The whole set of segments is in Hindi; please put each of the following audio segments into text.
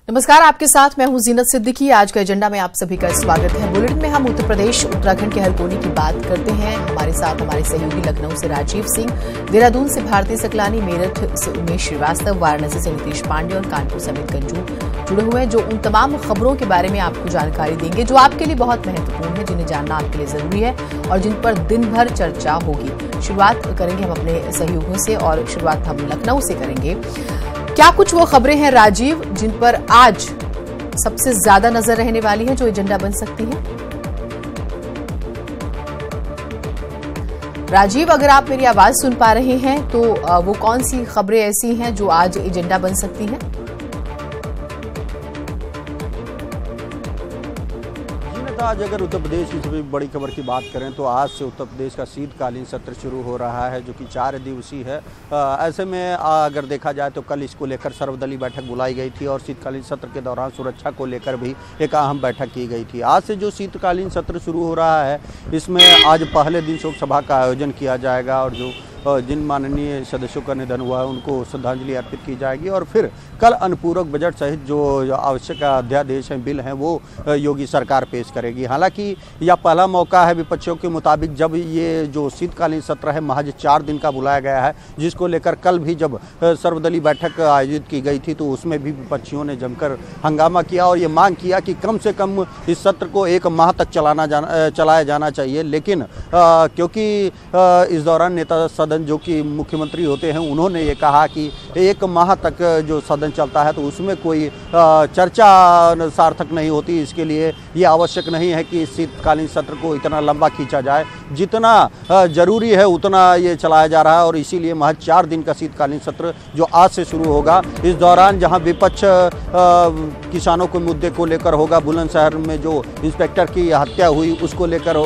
नमस्कार, आपके साथ मैं हूं जीनत सिद्दीकी। आज का एजेंडा में आप सभी का स्वागत है। बुलेटिन में हम उत्तर प्रदेश उत्तराखंड के हरकोनी की बात करते हैं। हमारे साथ हमारे सहयोगी लखनऊ से राजीव सिंह, देहरादून से भारती सकलानी, मेरठ से उमेश श्रीवास्तव, वाराणसी से नीतीश पांडे और कानपुर समेत गंजू जुड़े हुए हैं, जो उन तमाम खबरों के बारे में आपको जानकारी देंगे जो आपके लिए बहुत महत्वपूर्ण है, जिन्हें जानना आपके लिए जरूरी है और जिन पर दिन भर चर्चा होगी। शुरुआत करेंगे हम अपने सहयोगियों से और शुरुआत हम लखनऊ से करेंगे। क्या कुछ वो खबरें हैं राजीव जिन पर आज सबसे ज्यादा नजर रहने वाली है, जो एजेंडा बन सकती है? राजीव, अगर आप मेरी आवाज सुन पा रहे हैं तो वो कौन सी खबरें ऐसी हैं जो आज एजेंडा बन सकती हैं? आज अगर उत्तर प्रदेश की सबसे बड़ी खबर की बात करें तो आज से उत्तर प्रदेश का शीतकालीन सत्र शुरू हो रहा है, जो कि 4 दिवसीय है। ऐसे में अगर देखा जाए तो कल इसको लेकर सर्वदलीय बैठक बुलाई गई थी और शीतकालीन सत्र के दौरान सुरक्षा को लेकर भी एक अहम बैठक की गई थी। आज से जो शीतकालीन सत्र शुरू हो रहा है, इसमें आज पहले दिन शोक सभा का आयोजन किया जाएगा और जो जिन माननीय सदस्यों का निधन हुआ है उनको श्रद्धांजलि अर्पित की जाएगी और फिर कल अनुपूरक बजट सहित जो आवश्यक अध्यादेश हैं, बिल हैं, वो योगी सरकार पेश करेगी। हालांकि यह पहला मौका है विपक्षियों के मुताबिक जब ये जो शीतकालीन सत्र है महज 4 दिन का बुलाया गया है, जिसको लेकर कल भी जब सर्वदलीय बैठक आयोजित की गई थी तो उसमें भी विपक्षियों ने जमकर हंगामा किया और ये मांग किया कि कम से कम इस सत्र को 1 माह तक चलाया जाना चाहिए। लेकिन क्योंकि इस दौरान नेता जो कि मुख्यमंत्री होते हैं, उन्होंने ये कहा कि 1 माह तक जो सदन चलता है तो उसमें कोई चर्चा सार्थक नहीं होती। इसके लिए ये आवश्यक नहीं है कि शीतकालीन सत्र को इतना लंबा खींचा जाए, जितना जरूरी है उतना ये चलाया जा रहा है और इसीलिए महज 4 दिन का शीतकालीन सत्र जो आज से शुरू होगा। इस दौरान जहां विपक्ष किसानों के मुद्दे को लेकर होगा, बुलंदशहर में जो इंस्पेक्टर की हत्या हुई उसको लेकर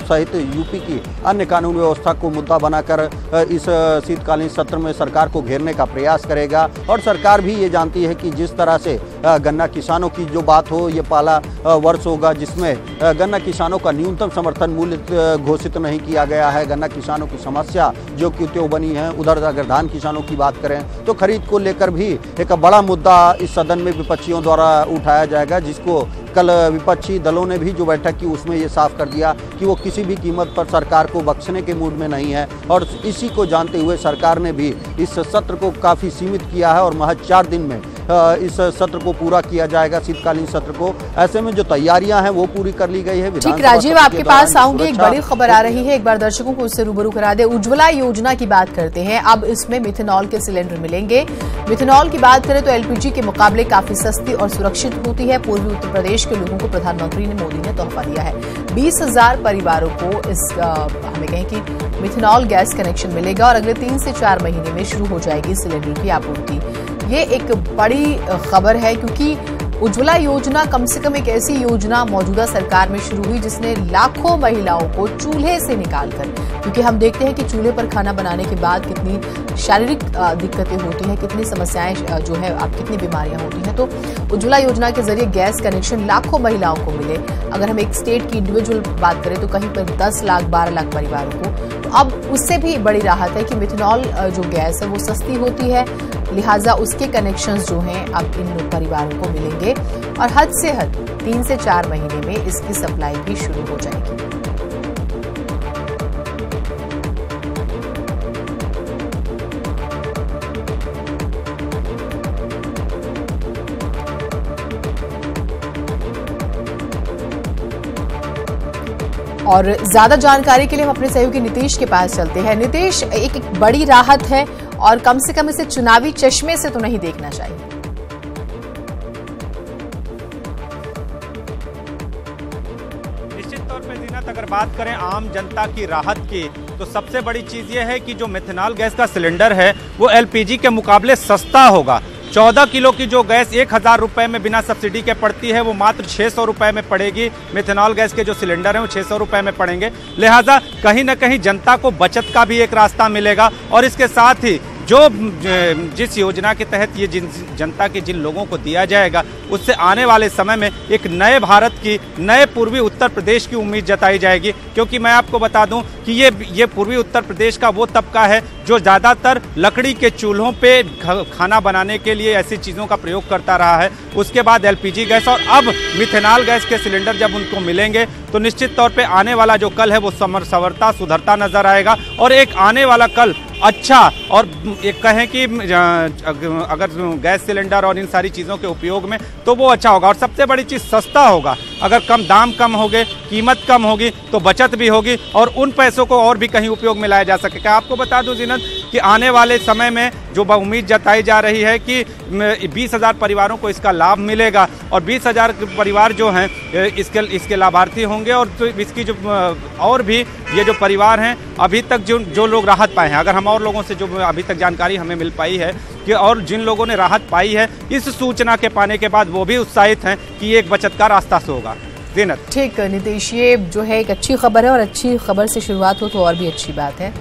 सहित यूपी की अन्य कानून व्यवस्था को मुद्दा बनाकर इस शीतकालीन सत्र में सरकार को घेरने का प्रयास करेगा। और सरकार भी ये जानती है कि जिस तरह से गन्ना किसानों की जो बात हो, ये पहला वर्ष होगा जिसमें गन्ना किसानों का न्यूनतम समर्थन मूल्य घोषित नहीं किया गया है। गन्ना किसानों की समस्या जो कि त्यों बनी है। उधर अगर धान किसानों की बात करें तो खरीद को लेकर भी एक बड़ा मुद्दा इस सदन में विपक्षियों द्वारा उठाया जाएगा, जिसको कल विपक्षी दलों ने भी जो बैठक की उसमें ये साफ कर दिया कि वो किसी भी कीमत पर सरकार को बख्शने के मूड में नहीं है। और इसी को जानते हुए सरकार ने भी इस सत्र को काफ़ी सीमित किया है और महज 4 दिन में इस सत्र को पूरा किया जाएगा, शीतकालीन सत्र को। ऐसे में जो तैयारियां हैं वो पूरी कर ली गई है। ठीक, राजीव, आपके पास आऊंगी। एक बड़ी खबर आ रही है, एक बार दर्शकों को उससे रूबरू करा दे। उज्ज्वला योजना की बात करते हैं। अब इसमें मिथेनॉल के सिलेंडर मिलेंगे। मिथेनॉल की बात करें तो एलपीजी के मुकाबले काफी सस्ती और सुरक्षित होती है। पूर्वी उत्तर प्रदेश के लोगों को प्रधानमंत्री मोदी ने तोहफा दिया है। 20,000 परिवारों को इस हमें कहें कि मिथेनॉल गैस कनेक्शन मिलेगा और अगले 3 से 4 महीने में शुरू हो जाएगी सिलेंडर की आपूर्ति। ये एक बड़ी खबर है क्योंकि उज्ज्वला योजना कम से कम एक ऐसी योजना मौजूदा सरकार में शुरू हुई जिसने लाखों महिलाओं को चूल्हे से निकालकर, क्योंकि हम देखते हैं कि चूल्हे पर खाना बनाने के बाद कितनी शारीरिक दिक्कतें होती हैं, कितनी समस्याएं जो है, अब कितनी बीमारियां होती हैं। तो उज्ज्वला योजना के जरिए गैस कनेक्शन लाखों महिलाओं को मिले। अगर हम एक स्टेट की इंडिविजुअल बात करें तो कहीं पर 10 लाख 12 लाख परिवारों को, तो अब उससे भी बड़ी राहत है कि मिथेनॉल जो गैस है वो सस्ती होती है, लिहाजा उसके कनेक्शंस जो हैं अब इन परिवारों को मिलेंगे और हद से हद 3 से 4 महीने में इसकी सप्लाई भी शुरू हो जाएगी। और ज्यादा जानकारी के लिए हम अपने सहयोगी नीतीश के पास चलते हैं। नीतीश, एक बड़ी राहत है और कम से कम इसे चुनावी चश्मे से तो नहीं देखना चाहिए। निश्चित तौर पे जीनत, अगर बात करें आम जनता की राहत की तो सबसे बड़ी चीज ये है कि जो मिथेनॉल गैस का सिलेंडर है वो एलपीजी के मुकाबले सस्ता होगा। 14 किलो की जो गैस 1,000 रुपए में बिना सब्सिडी के पड़ती है वो मात्र 600 रुपए में पड़ेगी। मिथेनॉल गैस के जो सिलेंडर हैं वो 600 रुपए में पड़ेंगे। लिहाजा कहीं ना कहीं जनता को बचत का भी एक रास्ता मिलेगा और इसके साथ ही जो जिस योजना के तहत ये जनता के जिन लोगों को दिया जाएगा उससे आने वाले समय में एक नए भारत की, नए पूर्वी उत्तर प्रदेश की उम्मीद जताई जाएगी। क्योंकि मैं आपको बता दूं कि ये पूर्वी उत्तर प्रदेश का वो तबका है जो ज़्यादातर लकड़ी के चूल्हों पे खाना बनाने के लिए ऐसी चीज़ों का प्रयोग करता रहा है। उसके बाद एलपीजी गैस और अब मिथेनॉल गैस के सिलेंडर जब उनको मिलेंगे तो निश्चित तौर पे आने वाला जो कल है वो संवरता सुधरता नजर आएगा और एक आने वाला कल अच्छा, और एक कहें कि अगर गैस सिलेंडर और इन सारी चीज़ों के उपयोग में तो वो अच्छा होगा। और सबसे बड़ी चीज़ सस्ता होगा। अगर दाम कम होंगे, कीमत कम होगी तो बचत भी होगी और उन पैसों को और भी कहीं उपयोग में लाया जा सकेगा। आपको बता दूं जीनत कि आने वाले समय में जो उम्मीद जताई जा रही है कि 20,000 परिवारों को इसका लाभ मिलेगा और 20,000 परिवार जो हैं इसके लाभार्थी होंगे। और तो इसकी जो और भी ये जो परिवार हैं अभी तक जो लोग राहत पाए हैं, अगर हम और लोगों से जो अभी तक जानकारी हमें मिल पाई है कि और जिन लोगों ने राहत पाई है इस सूचना के पाने के बाद वो भी उत्साहित हैं कि ये एक बचत का रास्ता से होगा। जीनत, ठीक नीतीश, ये जो है एक अच्छी खबर है और अच्छी खबर से शुरुआत हो तो और भी अच्छी बात है।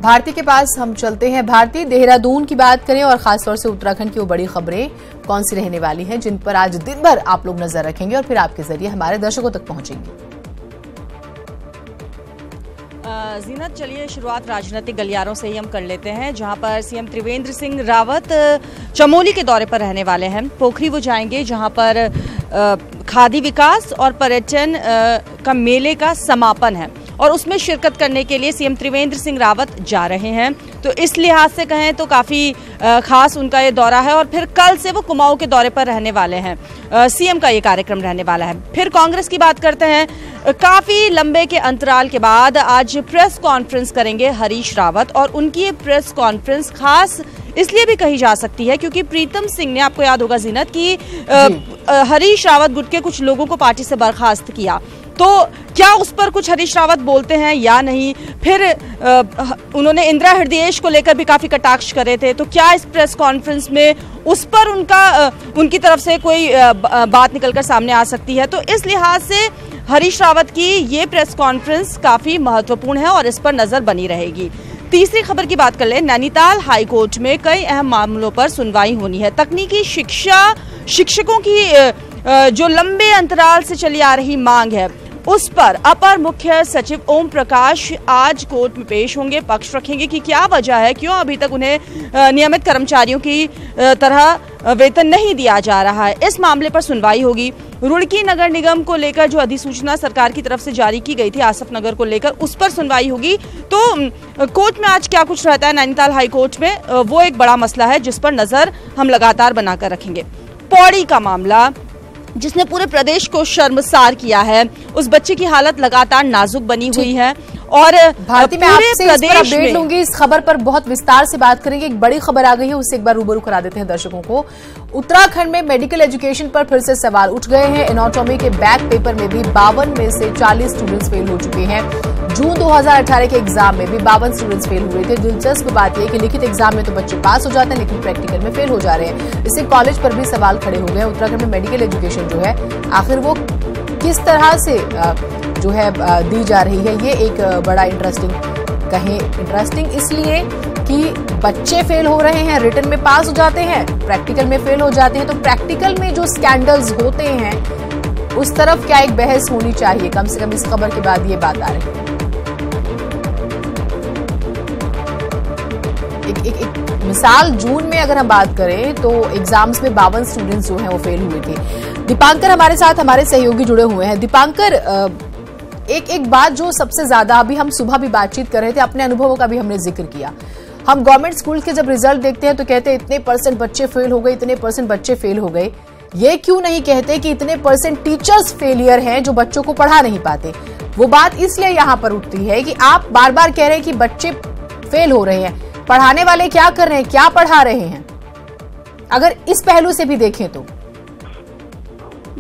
भारती के पास हम चलते हैं। भारती, देहरादून की बात करें और खासतौर से उत्तराखंड की वो बड़ी खबरें कौन सी रहने वाली हैं जिन पर आज दिन भर आप लोग नजर रखेंगे और फिर आपके जरिए हमारे दर्शकों तक पहुंचेंगी? जीनत, चलिए शुरुआत राजनीतिक गलियारों से ही हम कर लेते हैं, जहां पर सीएम त्रिवेंद्र सिंह रावत चमोली के दौरे पर रहने वाले हैं। पोखरी वो जाएंगे जहां पर खादी विकास और पर्यटन का मेले का समापन है और उसमें शिरकत करने के लिए सीएम त्रिवेंद्र सिंह रावत जा रहे हैं। तो इस लिहाज से कहें तो काफ़ी खास उनका ये दौरा है और फिर कल से वो कुमाऊं के दौरे पर रहने वाले हैं। सीएम का ये कार्यक्रम रहने वाला है। फिर कांग्रेस की बात करते हैं। काफ़ी लंबे के अंतराल के बाद आज प्रेस कॉन्फ्रेंस करेंगे हरीश रावत और उनकी ये प्रेस कॉन्फ्रेंस खास इसलिए भी कही जा सकती है क्योंकि प्रीतम सिंह ने, आपको याद होगा जीनत, कि हरीश रावत गुट के कुछ लोगों को पार्टी से बर्खास्त किया। तो क्या उस पर कुछ हरीश रावत बोलते हैं या नहीं? फिर उन्होंने इंदिरा हृदयेश को लेकर भी काफी कटाक्ष करे थे। तो क्या इस प्रेस कॉन्फ्रेंस में उस पर उनकी तरफ से कोई बात निकलकर सामने आ सकती है? तो इस लिहाज से हरीश रावत की ये प्रेस कॉन्फ्रेंस काफी महत्वपूर्ण है और इस पर नजर बनी रहेगी। तीसरी खबर की बात कर ले। नैनीताल हाईकोर्ट में कई अहम मामलों पर सुनवाई होनी है। तकनीकी शिक्षकों की जो लंबे अंतराल से चली आ रही मांग है उस पर अपर मुख्य सचिव ओम प्रकाश आज कोर्ट में पेश होंगे, पक्ष रखेंगे कि क्या वजह है, क्यों अभी तक उन्हें नियमित कर्मचारियों की तरह वेतन नहीं दिया जा रहा है। इस मामले पर सुनवाई होगी। रुड़की नगर निगम को लेकर जो अधिसूचना सरकार की तरफ से जारी की गई थी आसफ नगर को लेकर, उस पर सुनवाई होगी। तो कोर्ट में आज क्या कुछ रहता है नैनीताल हाई कोर्ट में, वो एक बड़ा मसला है जिस पर नजर हम लगातार बनाकर रखेंगे। पौड़ी का मामला जिसने पूरे प्रदेश को शर्मसार किया है, उस बच्चे की हालत लगातार नाजुक बनी हुई है और भारती में आपसे अपडेट लूंगी। इस खबर पर बहुत विस्तार से बात करेंगे। एक बड़ी खबर आ गई है, उससे एक बार रूबरू करा देते हैं दर्शकों को। उत्तराखंड में मेडिकल एजुकेशन पर फिर से सवाल उठ गए हैं। एनाटॉमी के बैक पेपर में भी 52 में से 40 स्टूडेंट्स फेल हो चुके हैं। जून 2018 के एग्जाम में भी 52 स्टूडेंट्स फेल हुए थे। दिलचस्प बात यह कि लिखित एग्जाम में तो बच्चे पास हो जाते हैं लेकिन प्रैक्टिकल में फेल हो जा रहे हैं। इससे कॉलेज पर भी सवाल खड़े हो गए। उत्तराखंड में मेडिकल एजुकेशन जो है आखिर वो किस तरह से जो है दी जा रही है, ये एक बड़ा इंटरेस्टिंग इसलिए कि बच्चे फेल हो रहे हैं, रिटन में पास हो जाते हैं, प्रैक्टिकल में फेल हो जाते हैं। तो प्रैक्टिकल में जो स्कैंडल्स होते हैं उस तरफ क्या एक बहस होनी चाहिए, कम से कम इस खबर के बाद ये बात आ रही है। एक मिसाल, जून में अगर हम बात करें तो एग्जाम्स में 52 स्टूडेंट्स जो हैं वो फेल हुए थे। दीपांकर हमारे साथ, हमारे सहयोगी जुड़े हुए हैं। दीपांकर, एक बात जो सबसे ज्यादा, अभी हम सुबह भी बातचीत कर रहे थे, अपने अनुभवों का भी हमने जिक्र किया। हम गवर्नमेंट स्कूल के जब रिजल्ट देखते हैं तो कहते हैं इतने % बच्चे फेल हो गए, इतने % बच्चे फेल हो गए। ये क्यों नहीं कहते कि इतने % टीचर्स फेलियर हैं जो बच्चों को पढ़ा नहीं पाते? वो बात इसलिए यहां पर उठती है कि आप बार बार कह रहे हैं कि बच्चे फेल हो रहे हैं, पढ़ाने वाले क्या कर रहे हैं, क्या पढ़ा रहे हैं, अगर इस पहलू से भी देखें तो?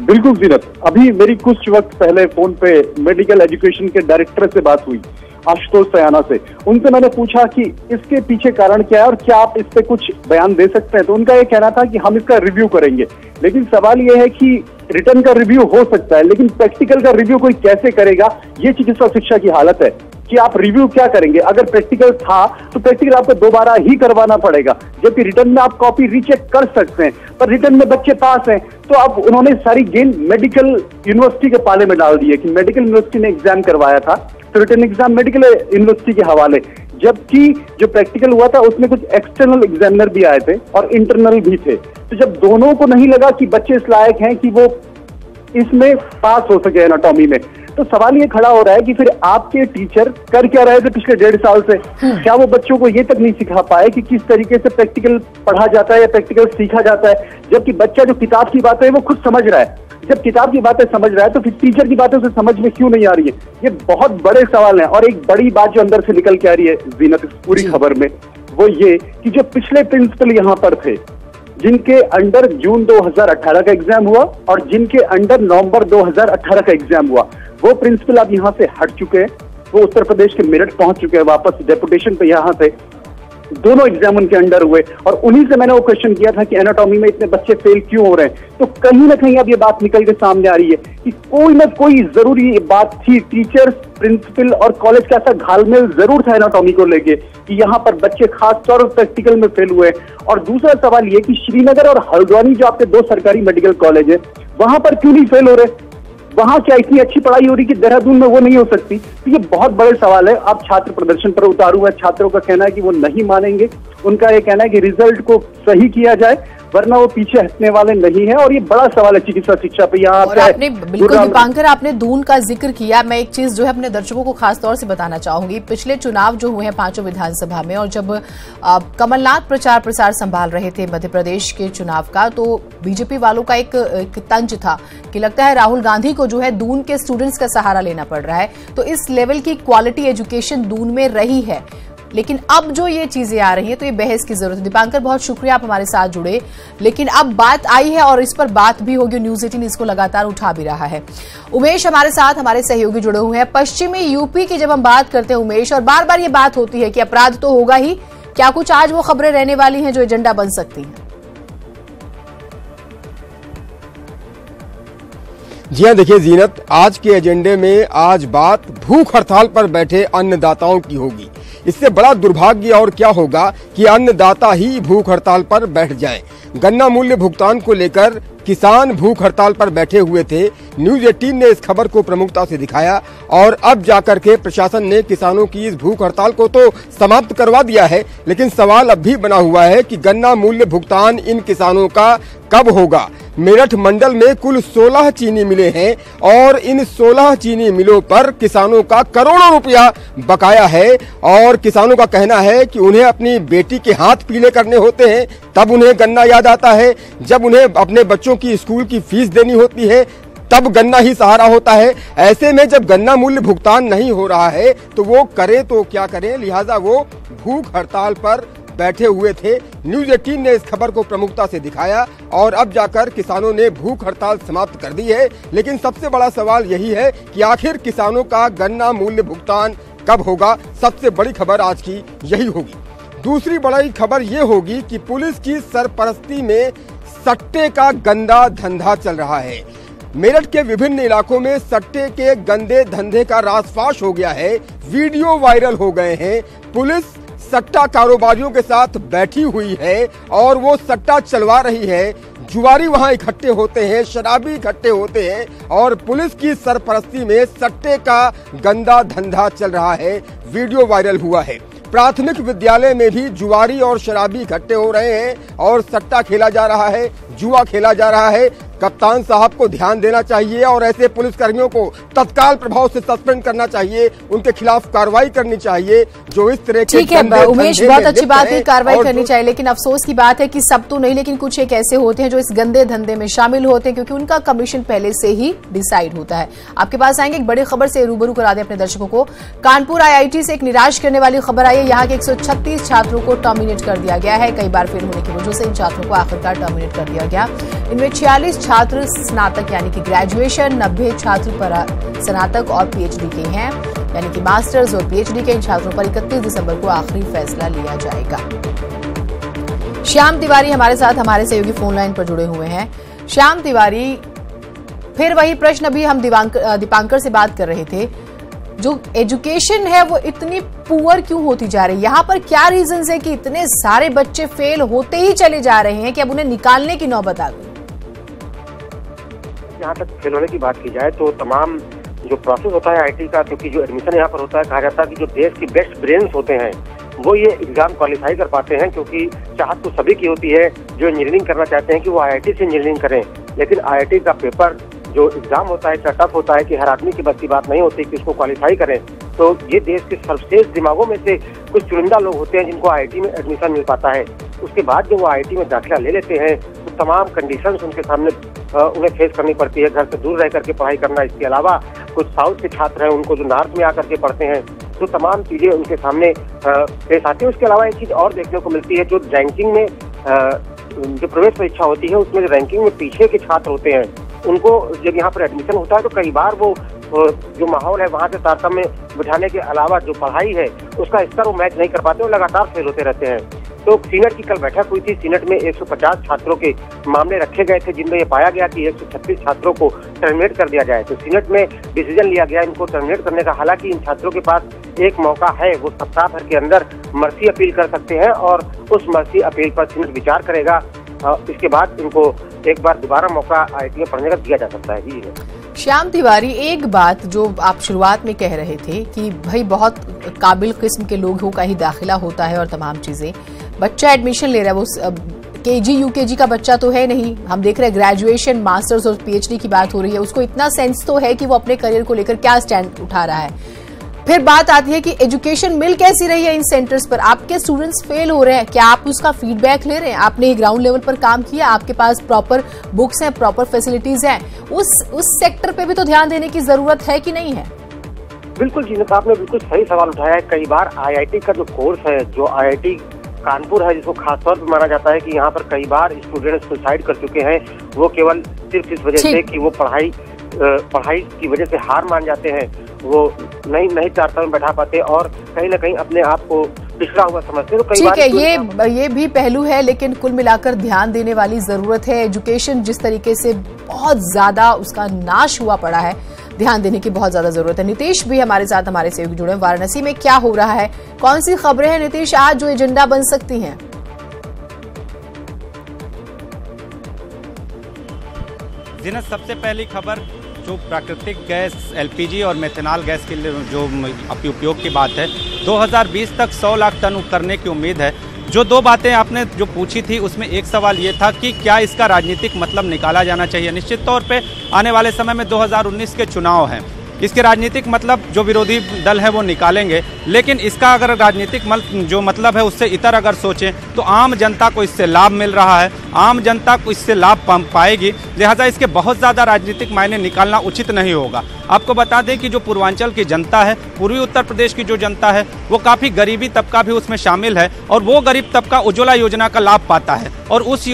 बिल्कुल जीनत, अभी मेरी कुछ वक्त पहले फोन पे मेडिकल एजुकेशन के डायरेक्टर से बात हुई, आशुतोष सयाना से। उनसे मैंने पूछा कि इसके पीछे कारण क्या है और क्या आप इस पे कुछ बयान दे सकते हैं। तो उनका ये कहना था कि हम इसका रिव्यू करेंगे। लेकिन सवाल ये है कि रिटर्न का रिव्यू हो सकता है लेकिन प्रैक्टिकल का रिव्यू कोई कैसे करेगा? ये चिकित्सा शिक्षा की हालत है। कि आप रिव्यू क्या करेंगे। अगर प्रैक्टिकल था तो प्रैक्टिकल आपको दोबारा ही करवाना पड़ेगा, जबकि रिटर्न में आप कॉपी रीचेक कर सकते हैं। पर रिटर्न में बच्चे पास हैं, तो अब उन्होंने सारी गेंद मेडिकल यूनिवर्सिटी के पाले में डाल दी है कि मेडिकल यूनिवर्सिटी ने एग्जाम करवाया था तो रिटर्न एग्जाम मेडिकल यूनिवर्सिटी के हवाले, जबकि जो प्रैक्टिकल हुआ था उसमें कुछ एक्सटर्नल एग्जामिनर भी आए थे और इंटरनल भी थे। तो जब दोनों को नहीं लगा कि बच्चे इस लायक हैं कि वो इसमें पास हो सके एनाटॉमी में, तो सवाल ये खड़ा हो रहा है कि फिर आपके टीचर कर क्या रहे थे पिछले 1.5 साल से? क्या वो बच्चों को ये तक नहीं सिखा पाए कि किस तरीके से प्रैक्टिकल पढ़ा जाता है या प्रैक्टिकल सीखा जाता है? जबकि बच्चा जो किताब की बातें है वो खुद समझ रहा है। जब किताब की बातें समझ रहा है तो फिर टीचर की बातें उसे समझ में क्यों नहीं आ रही है? ये बहुत बड़े सवाल हैं। और एक बड़ी बात जो अंदर से निकल के आ रही है जीनत इस पूरी खबर में, वो ये कि जो पिछले प्रिंसिपल यहाँ पर थे, जिनके अंडर जून 2018 का एग्जाम हुआ और जिनके अंडर नवंबर 2018 का एग्जाम हुआ, वो प्रिंसिपल अब यहाँ से हट चुके हैं। वो उत्तर प्रदेश के मेरठ पहुंच चुके हैं वापस डेपुटेशन पे यहाँ से। दोनों एग्जाम उनके अंडर हुए और उन्हीं से मैंने वो क्वेश्चन किया था कि एनाटॉमी में इतने बच्चे फेल क्यों हो रहे हैं। तो कहीं ना कहीं अब ये बात निकल के सामने आ रही है कि कोई ना कोई जरूरी बात थी, टीचर्स, प्रिंसिपल और कॉलेज का ऐसा घालमेल जरूर था एनाटॉमी को लेके कि यहाँ पर बच्चे खास तौर पर प्रैक्टिकल में फेल हुए। और दूसरा सवाल ये कि श्रीनगर और हल्द्वानी जो आपके 2 सरकारी मेडिकल कॉलेज है, वहां पर क्यों नहीं फेल हो रहे? वहां क्या इतनी अच्छी पढ़ाई हो रही कि देहरादून में वो नहीं हो सकती? तो ये बहुत बड़े सवाल है। अब छात्र प्रदर्शन पर उतारू है। छात्रों का कहना है कि वो नहीं मानेंगे। उनका ये कहना है कि रिजल्ट को सही किया जाए, वरना वो पीछे हटने वाले नहीं है। और ये बड़ा सवाल है चिकित्सा शिक्षा पे। यहाँ आपने बिल्कुल दीपांकर, आपने दून का जिक्र किया। मैं एक चीज जो है अपने दर्शकों को खास तौर से बताना चाहूंगी। पिछले चुनाव जो हुए हैं 5 विधानसभा में, और जब कमलनाथ प्रचार प्रसार संभाल रहे थे मध्य प्रदेश के चुनाव का, तो बीजेपी वालों का एक तंज था कि लगता है राहुल गांधी को जो है दून के स्टूडेंट्स का सहारा लेना पड़ रहा है। तो इस लेवल की क्वालिटी एजुकेशन दून में रही है, लेकिन अब जो ये चीजें आ रही हैं तो ये बहस की जरूरत है। दीपांकर, बहुत शुक्रिया आप हमारे साथ जुड़े। लेकिन अब बात आई है और इस पर बात भी होगी, न्यूज़ 18 इसको लगातार उठा भी रहा है। उमेश हमारे साथ, हमारे सहयोगी जुड़े हुए हैं। पश्चिमी यूपी की जब हम बात करते हैं उमेश, और बार बार ये बात होती है कि अपराध तो होगा ही, क्या कुछ आज वो खबरें रहने वाली हैं जो एजेंडा बन सकती हैं? जी हाँ, देखिए जीनत, आज के एजेंडे में आज बात भूख हड़ताल पर बैठे अन्नदाताओं की होगी। इससे बड़ा दुर्भाग्य और क्या होगा कि अन्नदाता ही भूख हड़ताल पर बैठ जाएं। गन्ना मूल्य भुगतान को लेकर किसान भूख हड़ताल पर बैठे हुए थे। न्यूज़ 18 ने इस खबर को प्रमुखता से दिखाया और अब जाकर के प्रशासन ने किसानों की इस भूख हड़ताल को तो समाप्त करवा दिया है, लेकिन सवाल अब भी बना हुआ है कि गन्ना मूल्य भुगतान इन किसानों का कब होगा। मेरठ मंडल में कुल 16 चीनी मिलें हैं और इन 16 चीनी मिलों पर किसानों का करोड़ों रुपया बकाया है। और किसानों का कहना है कि उन्हें अपनी बेटी के हाथ पीले करने होते हैं तब उन्हें गन्ना याद आता है, जब उन्हें अपने बच्चों की स्कूल की फीस देनी होती है तब गन्ना ही सहारा होता है। ऐसे में जब गन्ना मूल्य भुगतान नहीं हो रहा है तो वो करें तो क्या करें, लिहाजा वो भूख हड़ताल पर बैठे हुए थे। न्यूज़ 18 ने इस खबर को प्रमुखता से दिखाया और अब जाकर किसानों ने भूख हड़ताल समाप्त कर दी है। लेकिन सबसे बड़ा सवाल यही है कि आखिर किसानों का गन्ना मूल्य भुगतान कब होगा। सबसे बड़ी खबर आज की यही होगी। दूसरी बड़ी खबर ये होगी कि पुलिस की सरपरस्ती में सट्टे का गंदा धंधा चल रहा है। मेरठ के विभिन्न इलाकों में सट्टे के गंदे धंधे का रासफाश हो गया है। वीडियो वायरल हो गए हैं। पुलिस सट्टा कारोबारियों के साथ बैठी हुई है और वो सट्टा चलवा रही है। जुआरी वहां इकट्ठे होते हैं, शराबी इकट्ठे होते हैं और पुलिस की सरपरस्ती में सट्टे का गंदा धंधा चल रहा है। वीडियो वायरल हुआ है। प्राथमिक विद्यालय में भी जुआरी और शराबी इकट्ठे हो रहे हैं और सट्टा खेला जा रहा है, जुआ खेला जा रहा है। कप्तान साहब को ध्यान देना चाहिए और ऐसे पुलिसकर्मियों को तत्काल प्रभाव से सस्पेंड करना चाहिए, उनके खिलाफ कार्रवाई करनी चाहिए जो इस तरह के। ठीक है उमेश, बहुत अच्छी बात है, कार्रवाई करनी चाहिए, लेकिन अफसोस की बात है कि सब तो नहीं, लेकिन कुछ एक ऐसे होते हैं जो इस गंदे धंधे में शामिल होते हैं क्योंकि उनका कमीशन पहले से ही डिसाइड होता है। आपके पास आएंगे, एक बड़ी खबर से रूबरू करा दें अपने दर्शकों को। कानपुर IIT से एक निराश करने वाली खबर आई है। यहाँ के 136 छात्रों को टर्मिनेट कर दिया गया है। कई बार फेल होने की वजह से इन छात्रों को आखिरकार टर्मिनेट कर दिया गया। इनमें 46 छात्र स्नातक यानी कि ग्रेजुएशन, 90 छात्र स्नातक और PhD के हैं यानी कि मास्टर्स और PhD के। इन छात्रों पर 31 दिसंबर को आखिरी फैसला लिया जाएगा। श्याम तिवारी हमारे साथ, हमारे सहयोगी फोन लाइन पर जुड़े हुए हैं। श्याम तिवारी, फिर वही प्रश्न, अभी हम दीपांकर से बात कर रहे थे। जो एजुकेशन है वो इतनी पुअर क्यों होती जा रही है? यहाँ पर क्या रीजंस है कि इतने सारे बच्चे फेल होते ही चले जा रहे हैं कि अब उन्हें निकालने की नौबत आ गई? जहाँ तक फेल होने की बात की जाए तो तमाम जो प्रोसेस होता है आईटी का, क्योंकि जो एडमिशन यहाँ पर होता है, कहा जाता है कि जो देश की बेस्ट ब्रेन्स होते हैं वो ये एग्जाम क्वालिफाई कर पाते हैं, क्योंकि चाहत तो सभी की होती है जो इंजीनियरिंग करना चाहते हैं कि वो आईआईटी से इंजीनियरिंग करें, लेकिन आईआईटी का पेपर जो एग्जाम होता है इतना टफ होता है कि हर आदमी की बस की बात नहीं होती कि उसको क्वालिफाई करें। तो ये देश के सर्वश्रेष्ठ दिमागों में से कुछ चुनिंदा लोग होते हैं जिनको आईआईटी में एडमिशन मिल पाता है। उसके बाद जब वो आईआईटी में दाखिला ले लेते हैं तो तमाम कंडीशंस उनके सामने उन्हें फेस करनी पड़ती है। घर से दूर रह करके पढ़ाई करना, इसके अलावा कुछ साउथ के छात्र हैं उनको जो नॉर्थ में आकर के पढ़ते हैं, तो तमाम चीजें उनके सामने पेश आती है। उसके अलावा एक चीज और देखने को मिलती है, जो रैंकिंग में जो प्रवेश परीक्षा होती है उसमें जो रैंकिंग में पीछे के छात्र होते हैं उनको जब यहाँ पर एडमिशन होता है तो कई बार वो जो माहौल है वहाँ से तारतम्य बिठाने के अलावा जो पढ़ाई है उसका स्तर वो मैच नहीं कर पाते और लगातार फेल होते रहते हैं। तो सीनेट की कल बैठक हुई थी। सीनेट में 150 छात्रों के मामले रखे गए थे जिनमें ये पाया गया कि 136 छात्रों को टर्मिनेट कर दिया जाए। तो सीनेट में डिसीजन लिया गया इनको टर्मिनेट करने का। हालांकि इन छात्रों के पास एक मौका है, वो सप्ताह भर के अंदर मर्सी अपील कर सकते हैं और उस मर्सी अपील पर सीनेट विचार करेगा। इसके बाद इनको एक बार दोबारा मौका आईआईटी में पढ़ने का दिया जा सकता है। जी श्याम तिवारी, एक बात जो आप शुरुआत में कह रहे थे कि भाई बहुत काबिल किस्म के लोगों का ही दाखिला होता है और तमाम चीजें, बच्चा एडमिशन ले रहा है वो केजी यूकेजी का बच्चा तो है नहीं, हम देख रहे हैं ग्रेजुएशन मास्टर्स और पीएचडी की बात हो रही है, उसको इतना सेंस तो है कि वो अपने करियर को लेकर क्या स्टैंड उठा रहा है। फिर बात आती है कि एजुकेशन मिल कैसी रही है इन सेंटर्स पर, आपके स्टूडेंट्स फेल हो रहे हैं, क्या आप उसका फीडबैक ले रहे हैं? आपने ग्राउंड लेवल पर काम किया, आपके पास प्रॉपर बुक्स हैं, प्रॉपर फैसिलिटीज हैं, उस सेक्टर पे भी तो ध्यान देने की जरूरत है कि नहीं है? बिल्कुल जी, आपने बिल्कुल सही सवाल उठाया है। कई बार आईआईटी का जो कोर्स है, जो आईआईटी कानपुर है, जिसको खासतौर पर माना जाता है कि यहाँ पर कई बार स्टूडेंट सुसाइड कर चुके हैं, वो केवल सिर्फ इस वजह से कि वो पढ़ाई की वजह से हार मान जाते हैं, वो नहीं चाहता में बैठा पाते और कहीं ना कहीं अपने आप को पिछड़ा हुआ समझते हैं। तो कई बार ये भी पहलू है, लेकिन कुल मिलाकर ध्यान देने वाली जरूरत है। एजुकेशन जिस तरीके से बहुत ज्यादा उसका नाश हुआ पड़ा है, ध्यान देने की बहुत ज्यादा जरूरत है। नीतीश भी हमारे साथ, हमारे सहयोगी जुड़े। वाराणसी में क्या हो रहा है, कौन सी खबरें हैं नीतीश आज जो एजेंडा बन सकती हैं? जीनत, सबसे पहली खबर जो प्राकृतिक गैस एलपीजी और मेथनॉल गैस के लिए जो उपयोग की बात है, 2020 तक 100 लाख टन करने की उम्मीद है। जो दो बातें आपने जो पूछी थी उसमें एक सवाल ये था कि क्या इसका राजनीतिक मतलब निकाला जाना चाहिए। निश्चित तौर पे आने वाले समय में 2019 के चुनाव हैं, इसके राजनीतिक मतलब जो विरोधी दल है वो निकालेंगे, लेकिन इसका अगर राजनीतिक जो मतलब है उससे इतर अगर सोचें तो आम जनता को इससे लाभ मिल रहा है, आम जनता को इससे लाभ पाएगी, लिहाजा इसके बहुत ज़्यादा राजनीतिक मायने निकालना उचित नहीं होगा। आपको बता दें कि जो पूर्वांचल की जनता है, पूर्वी उत्तर प्रदेश की जो जनता है, वो काफ़ी गरीबी तबका भी उसमें शामिल है और वो गरीब तबका उज्ज्वला योजना का लाभ पाता है। और उस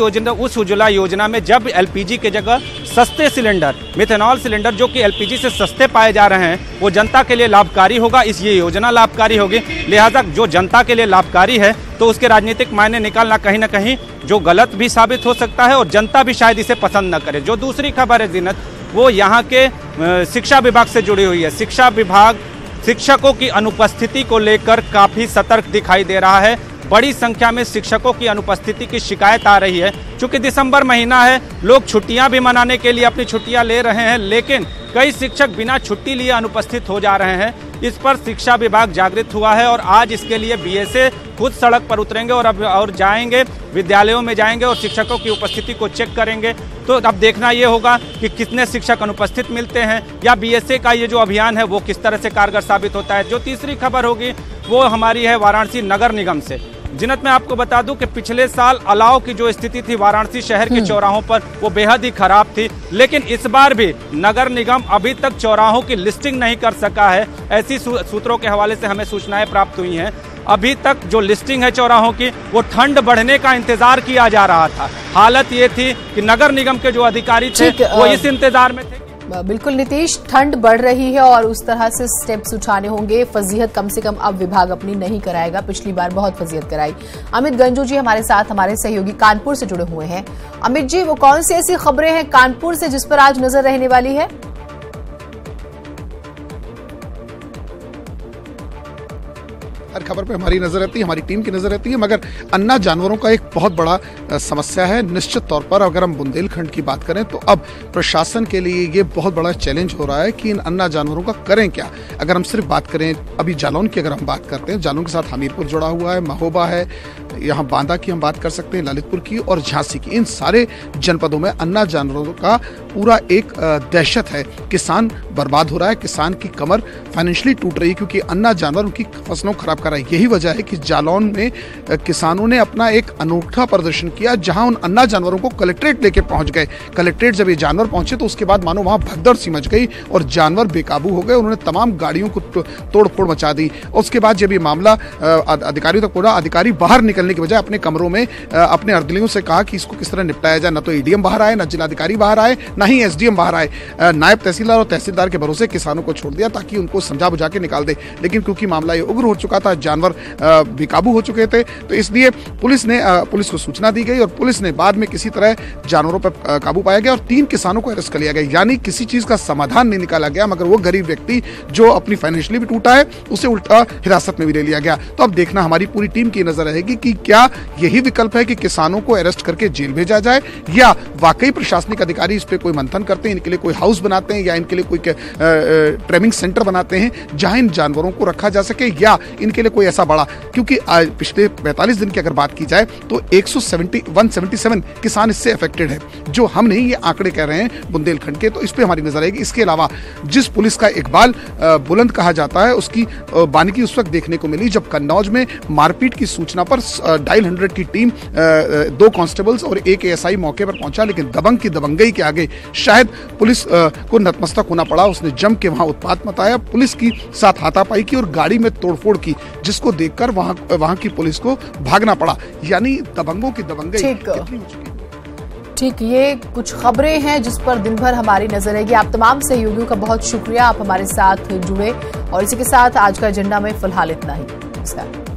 उज्ज्वला योजना में जब एलपीजी के जगह सस्ते सिलेंडर, मिथेनॉल सिलेंडर जो कि एलपीजी से सस्ते पाए जा रहे हैं, वो जनता के लिए लाभकारी होगा, ये योजना लाभकारी होगी। लिहाजा जो जनता के लिए लाभकारी है तो उसके राजनीतिक मायने निकालना कहीं ना कहीं जो गलत भी साबित हो सकता है और जनता भी शायद इसे पसंद न करे। जो दूसरी खबर है जीनत, वो यहाँ के शिक्षा विभाग से जुड़ी हुई है। शिक्षा विभाग शिक्षकों की अनुपस्थिति को लेकर काफ़ी सतर्क दिखाई दे रहा है। बड़ी संख्या में शिक्षकों की अनुपस्थिति की शिकायत आ रही है। चूंकि दिसंबर महीना है, लोग छुट्टियां भी मनाने के लिए अपनी छुट्टियां ले रहे हैं, लेकिन कई शिक्षक बिना छुट्टी लिए अनुपस्थित हो जा रहे हैं। इस पर शिक्षा विभाग जागृत हुआ है और आज इसके लिए बीएसए खुद सड़क पर उतरेंगे और जाएंगे, विद्यालयों में जाएंगे और शिक्षकों की उपस्थिति को चेक करेंगे। तो अब देखना ये होगा कि कितने शिक्षक अनुपस्थित मिलते हैं या बीएसए का ये जो अभियान है वो किस तरह से कारगर साबित होता है। जो तीसरी खबर होगी वो हमारी है वाराणसी नगर निगम से। जिनत मैं आपको बता दूं कि पिछले साल अलाव की जो स्थिति थी वाराणसी शहर के चौराहों पर, वो बेहद ही खराब थी, लेकिन इस बार भी नगर निगम अभी तक चौराहों की लिस्टिंग नहीं कर सका है। ऐसी सूत्रों के हवाले से हमें सूचनाएं प्राप्त हुई हैं। अभी तक जो लिस्टिंग है चौराहों की, वो ठंड बढ़ने का इंतजार किया जा रहा था। हालत ये थी कि नगर निगम के जो अधिकारी थे वो इस इंतजार में थे। बिल्कुल नीतीश, ठंड बढ़ रही है और उस तरह से स्टेप्स उठाने होंगे। फजीहत कम से कम अब विभाग अपनी नहीं कराएगा, पिछली बार बहुत फजीहत कराई। अमित गंजू जी हमारे साथ, हमारे सहयोगी कानपुर से जुड़े हुए हैं। अमित जी, वो कौन सी ऐसी खबरें हैं कानपुर से जिस पर आज नजर रहने वाली है? खबर पे हमारी नजर रहती है, हमारी टीम की नजर रहती है, मगर अन्ना जानवरों का एक बहुत बड़ा समस्या है। निश्चित तौर पर अगर हम बुंदेलखंड की बात करें तो अब प्रशासन के लिए ये बहुत बड़ा चैलेंज हो रहा है कि इन अन्ना जानवरों का करें क्या। अगर हम सिर्फ बात करें अभी जालौन की, अगर हम बात करते हैं, जालौन के साथ हमीरपुर जुड़ा हुआ है, महोबा है, यहाँ बांदा की हम बात कर सकते हैं, ललितपुर की और झांसी की, इन सारे जनपदों में अन्ना जानवरों का पूरा एक दहशत है। किसान बर्बाद हो रहा है, किसान की कमर फाइनेंशियली टूट रही है क्योंकि अन्ना जानवर उनकी फसलों को खराब कर रहा है। यही वजह है कि जालौन में किसानों ने अपना एक अनोखा प्रदर्शन किया, जहां उन अन्ना जानवरों को कलेक्ट्रेट लेके पहुंच गए। कलेक्ट्रेट जब ये जानवर पहुंचे तो उसके बाद मानो वहां भगदड़ सी मच गई और जानवर बेकाबू हो गए। उन्होंने तमाम गाड़ियों को तोड़फोड़ मचा दी। उसके बाद जब ये मामला अधिकारियों तक पहुंचा, अधिकारी बाहर निकलने के बजाय अपने कमरों में अपने अर्दलियों से कहा कि इसको किस तरह निपटाया जाए। न तो एडीएम बाहर आए, न जिलाधिकारी बाहर आए, न ही एसडीएम बाहर आए। नायब तहसीलदार और तहसीलदार के भरोसे किसानों को छोड़ दिया ताकि उनको समझा बुझा के निकाल दे। लेकिन क्योंकि मामला ये उग्र हो चुका था, जानवर बेकाबू हो चुके थे, तो इसलिए पुलिस को सूचना दी गई और पुलिस ने बाद में किसी तरह जानवरों पर काबू पाया गया और 3 किसानों को अरेस्ट कर लिया गया। यानी किसी चीज का समाधान नहीं निकाला गया, मगर वो गरीब व्यक्ति जो अपनी फाइनेंशियली भी टूटा है उसे उल्टा हिरासत में भी ले लिया गया। तो अब देखना हमारी पूरी टीम की नजर रहेगी कि क्या यही विकल्प है कि किसानों को अरेस्ट करके जेल भेजा जाए या वाकई प्रशासनिक अधिकारी इस पे कोई मंथन करते हैं, इनके लिए कोई हाउस बनाते हैं या इनके लिए कोई ट्रेनिंग सेंटर बनाते हैं जहां इन जानवरों को रखा जा सके, या इनके लिए कोई ऐसा बड़ा, क्योंकि पिछले 45 दिन की अगर बात की जाए तो 177 किसान इससे अफेक्टेड है, जो हम नहीं, ये आंकड़े कह रहे हैं बुंदेलखंड के। तो इस पे हमारी नजर आएगी। इसके अलावा जिस पुलिस का इकबाल बुलंद कहा जाता है, उसकी बानगी उस वक्त देखने को मिली जब कन्नौज में मारपीट की सूचना पर डायल 100 की टीम 2 कांस्टेबल्स और 1 एएसआई मौके पर पहुंचा, लेकिन दबंग की दबंगई के आगे शायद पुलिस को नतमस्तक होना पड़ा। उसने जम के वहां उत्पात मचाया, पुलिस की साथ हाथापाई की और गाड़ी में तोड़फोड़ की, जिसको देखकर वहां की पुलिस को भागना पड़ा। यानी दबंगों की दबंगई कितनी हो चुकी है। ठीक, ये कुछ खबरें हैं जिस पर दिन भर हमारी नजर रहेगी। आप तमाम सहयोगियों का बहुत शुक्रिया, आप हमारे साथ जुड़े। और इसी के साथ आज का एजेंडा में फिलहाल इतना ही। नमस्कार।